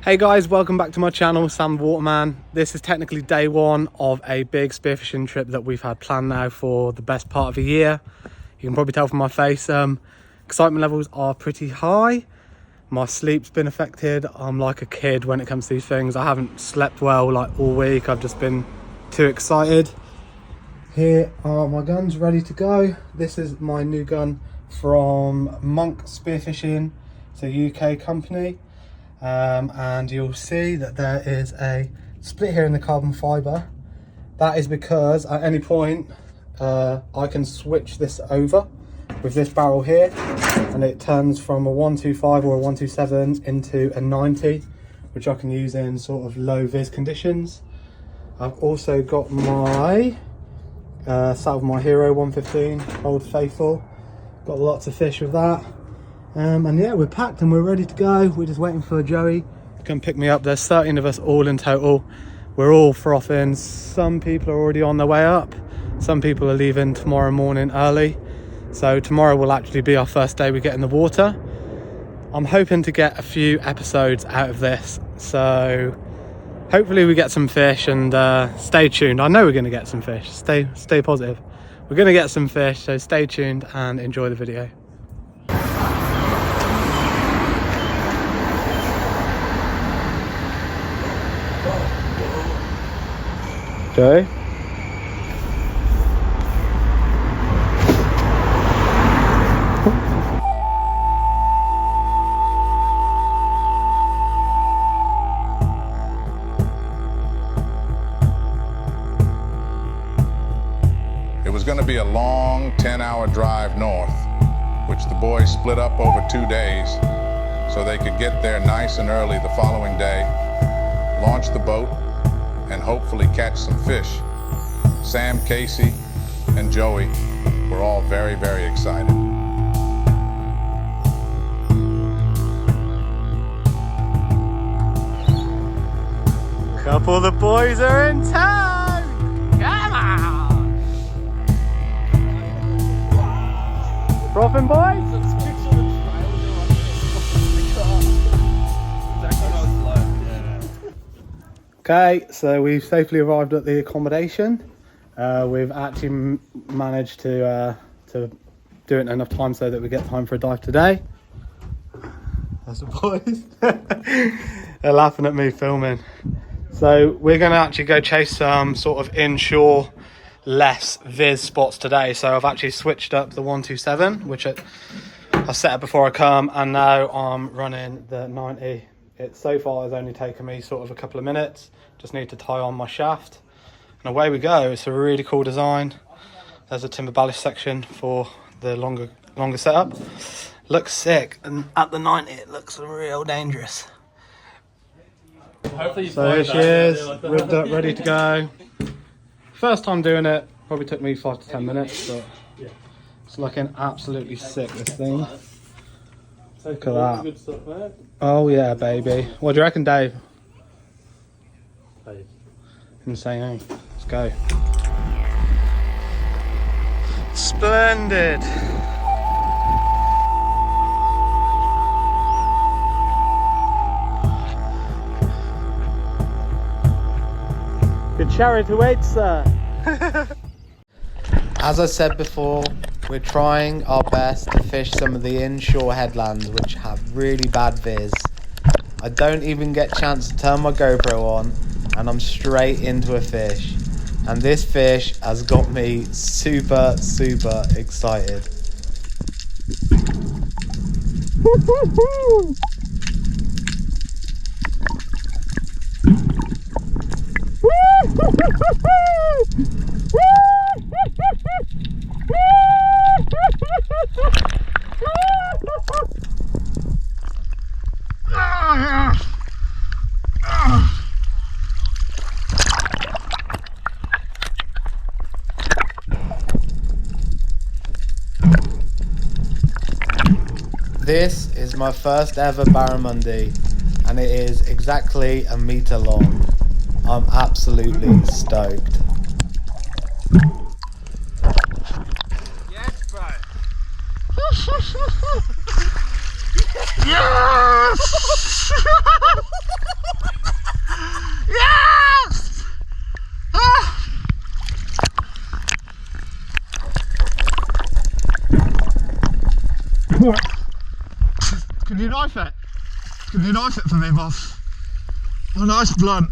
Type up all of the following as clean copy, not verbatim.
Hey guys, welcome back to my channel, Sam the Waterman. This is technically day one of a big spearfishing trip that we've had planned now for the best part of a year. You can probably tell from my face, excitement levels are pretty high. My sleep's been affected. I'm like a kid when it comes to these things. I haven't slept well like all week. I've just been too excited. Here are my guns ready to go. This is my new gun from Monk Spearfishing. It's a UK company. And you'll see that there is a split here in the carbon fibre. That is because at any point I can switch this over with this barrel here, and it turns from a 125 or a 127 into a 90, which I can use in sort of low vis conditions. I've also got my South My Hero 115 Old Faithful. Got lots of fish with that. And yeah, we're packed and we're ready to go. We're just waiting for Joey to come pick me up. There's 13 of us all in total. We're all frothing. Some people are already on their way up. Some people are leaving tomorrow morning early. So tomorrow will actually be our first day we get in the water. I'm hoping to get a few episodes out of this. So hopefully we get some fish, and stay tuned. I know we're going to get some fish. Stay positive. We're going to get some fish, so stay tuned and enjoy the video. Okay. It was going to be a long 10-hour drive north, which the boys split up over 2 days so they could get there nice and early the following day, launch the boat, and hopefully catch some fish. Sam, Casey, and Joey were all very, very excited. Couple of the boys are in town! Come on! Frothing boys? Okay, so we've safely arrived at the accommodation. We've actually managed to do it in enough time so that we get time for a dive today. That's the boys. They're laughing at me filming. So we're going to actually go chase some sort of inshore less viz spots today. So I've actually switched up the 127, which I set up before I come, and now I'm running the 90. It so far has only taken me sort of a couple of minutes. Just need to tie on my shaft and away we go. It's a really cool design. There's a timber ballast section for the longer setup. Looks sick, and at the 90 it looks real dangerous. So here she is, rigged up, ready to go. First time doing it, probably took me 5 to 10 minutes, but it's looking absolutely sick, this thing. Look at that. Good stuff, mate. Oh yeah, baby. What do you reckon, Dave? Insane, eh? Let's go. Splendid. Good chariot awaits, sir. As I said before, we're trying our best to fish some of the inshore headlands which have really bad viz. I don't even get a chance to turn my GoPro on and I'm straight into a fish. And this fish has got me super excited. This is my first ever Barramundi, and it is exactly 1 meter long. I'm absolutely stoked. Yes, bro. Yes! knife it? Can you knife it for me, boss? A nice blunt.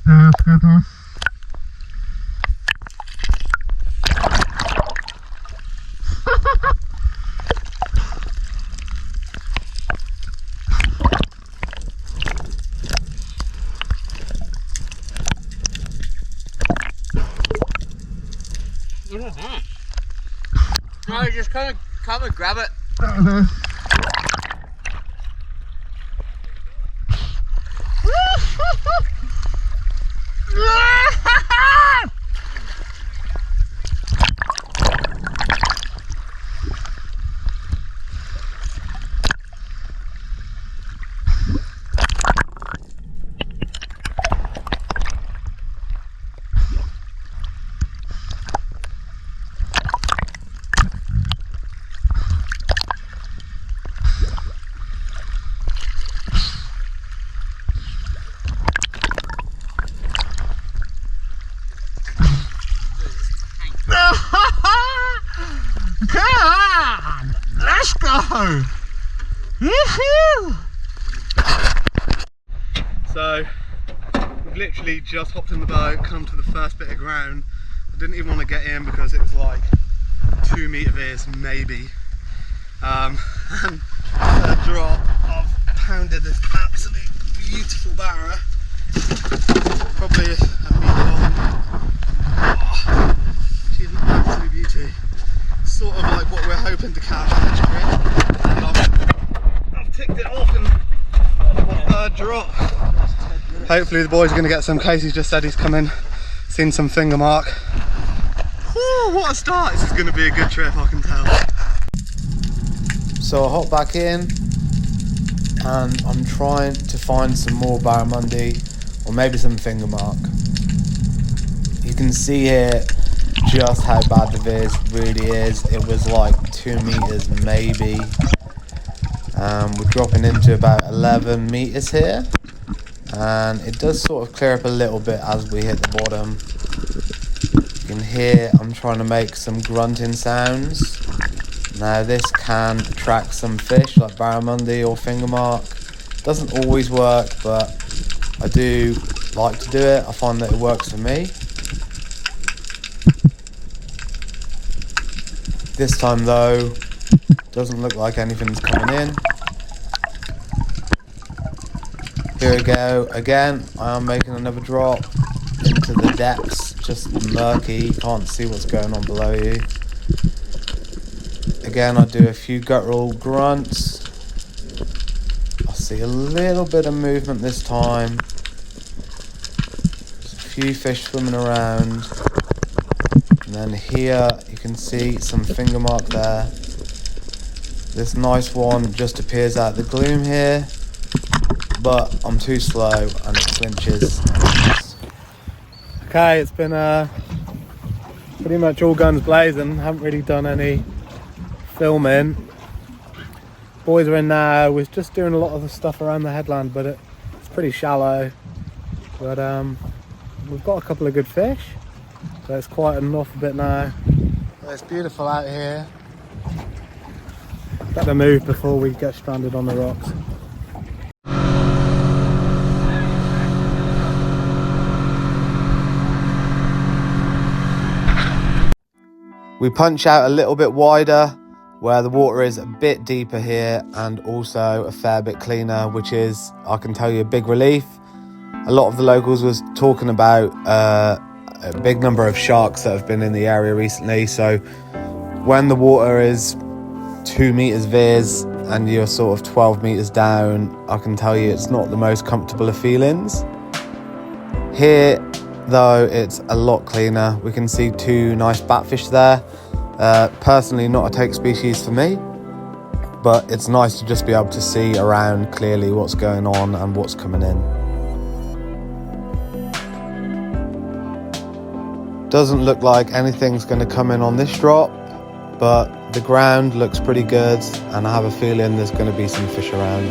Yeah, that's good, man. No, just kind of come and grab it. Come on! Let's go! Woohoo! So we've literally just hopped in the boat, come to the first bit of ground. I didn't even want to get in because it was like 2 metre veers maybe. And a drop, I've pounded this absolute beautiful barra, probably a metre long. Oh, she's an absolute beauty. Sort of like what we're hoping to catch on this trip, and I've ticked it off in my third drop. Hopefully the boys are going to get some. Casey's just said he's coming, seen some finger mark. Whew, what a start! This is going to be a good trip, I can tell. So I hop back in and I'm trying to find some more barramundi or maybe some finger mark. You can see here just how bad the veers really is. It was like 2 meters maybe. We're dropping into about 11 meters here, and it does sort of clear up a little bit as we hit the bottom. You can hear I'm trying to make some grunting sounds. Now this can attract some fish like barramundi or finger mark. Doesn't always work, but I do like to do it. I find that it works for me. This time though, doesn't look like anything's coming in. Here we go again. I am making another drop into the depths, just murky, can't see what's going on below you. Again, I do a few guttural grunts. I see a little bit of movement this time. There's a few fish swimming around. And then here you can see some finger mark there. This nice one just appears out of the gloom here, but I'm too slow and it flinches. Okay, it's been pretty much all guns blazing. Haven't really done any filming. Boys are in now. We're just doing a lot of the stuff around the headland, but it's pretty shallow. But we've got a couple of good fish, so it's quieting off a bit now. But it's beautiful out here. Better move before we get stranded on the rocks. We punch out a little bit wider where the water is a bit deeper here and also a fair bit cleaner, which is, I can tell you, a big relief. A lot of the locals was talking about a big number of sharks that have been in the area recently. So when the water is 2 meters veers and you're sort of 12 meters down, I can tell you it's not the most comfortable of feelings. Here though, it's a lot cleaner. We can see 2 nice batfish there. Personally not a take species for me, but it's nice to just be able to see around clearly what's going on and what's coming in. Doesn't look like anything's going to come in on this drop, but the ground looks pretty good and I have a feeling there's going to be some fish around.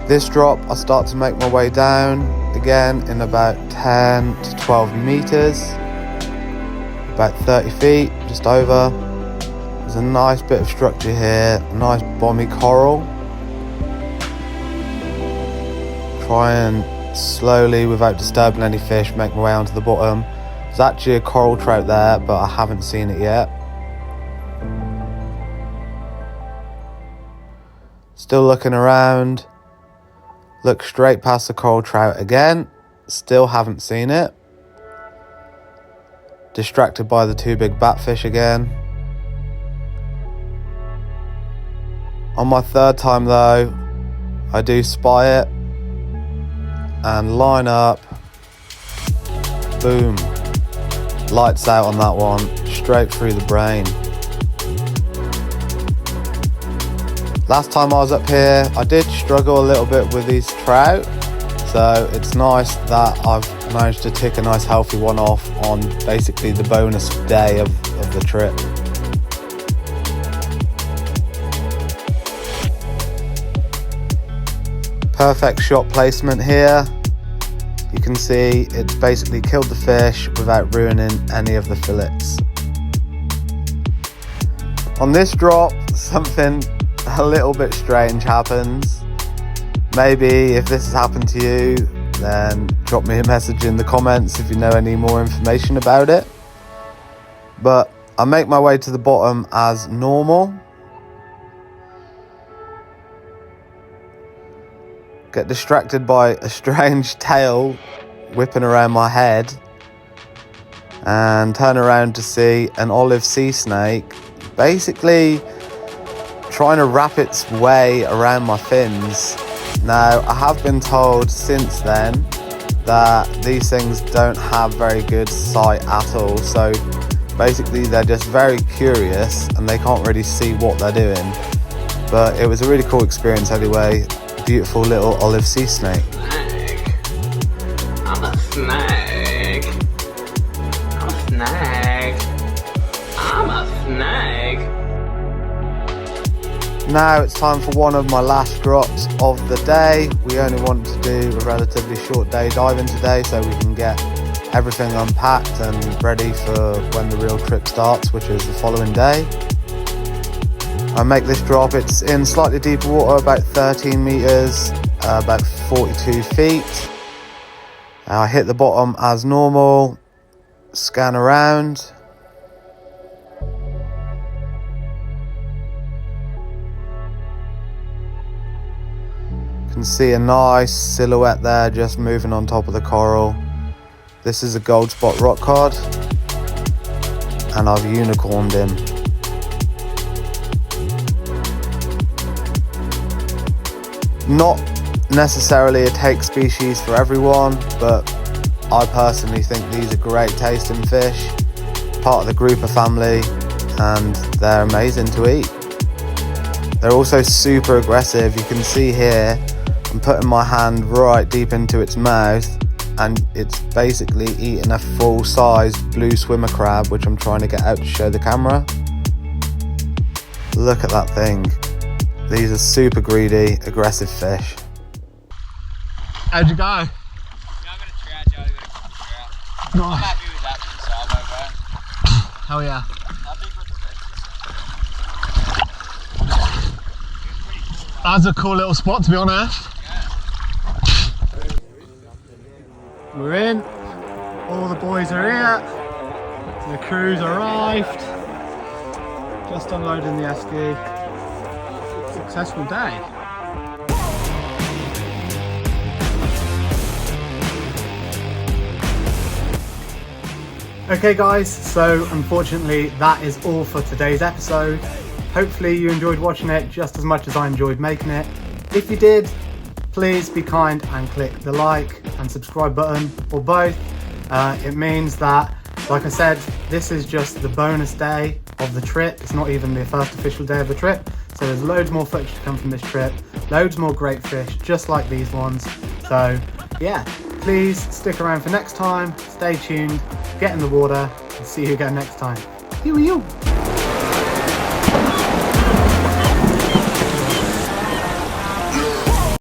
This drop, I start to make my way down again in about 10 to 12 meters, about 30 feet, just over. There's a nice bit of structure here, a nice bommy coral. Try and slowly, without disturbing any fish, make my way onto the bottom. There's actually a coral trout there, but I haven't seen it yet. Still looking around. Look straight past the coral trout again. Still haven't seen it. Distracted by the two big batfish again. On my third time though, I do spy it and line up. Boom. Lights out on that one. Straight through the brain. Last time I was up here, I did struggle a little bit with these trout, so it's nice that I've managed to tick a nice healthy one off on basically the bonus day of the trip. Perfect shot placement here. You can see it's basically killed the fish without ruining any of the fillets. On this drop, something a little bit strange happens. Maybe if this has happened to you, then drop me a message in the comments if you know any more information about it. But I make my way to the bottom as normal. Get distracted by a strange tail whipping around my head and turn around to see an olive sea snake basically trying to wrap its way around my fins. Now, I have been told since then that these things don't have very good sight at all, so basically they're just very curious and they can't really see what they're doing. But it was a really cool experience anyway. Beautiful little olive sea snake. I'm a snake. I'm a snake. I'm a snake. Now it's time for one of my last drops of the day. We only want to do a relatively short day diving today so we can get everything unpacked and ready for when the real trip starts, which is the following day. I make this drop, it's in slightly deeper water, about 13 meters, about 42 feet. I hit the bottom as normal, scan around. Can see a nice silhouette there just moving on top of the coral. This is a gold spot rock cod and I've unicorned him. Not necessarily a take species for everyone, but I personally think these are great tasting fish, part of the grouper family, and they're amazing to eat. They're also super aggressive. You can see here I'm putting my hand right deep into its mouth and it's basically eating a full-size blue swimmer crab, which I'm trying to get out to show the camera. Look at that thing. These are super greedy, aggressive fish. How'd you go? Yeah, I'm gonna trout, Joe. I'm gonna keep the trout. I'm Nice. happy with that for the salvo, bro. Hell yeah. How big was the red? That's a cool little spot, to be honest. We're in. All the boys are here. The crew's arrived. Just unloading the SD. Successful day. Okay guys, so unfortunately that is all for today's episode. Hopefully you enjoyed watching it just as much as I enjoyed making it. If you did, please be kind and click the like and subscribe button, or both. It means that, like I said, this is just the bonus day of the trip. It's not even the first official day of the trip. So there's loads more footage to come from this trip, loads more great fish, just like these ones. So yeah, please stick around for next time, stay tuned, get in the water, and see you again next time. You.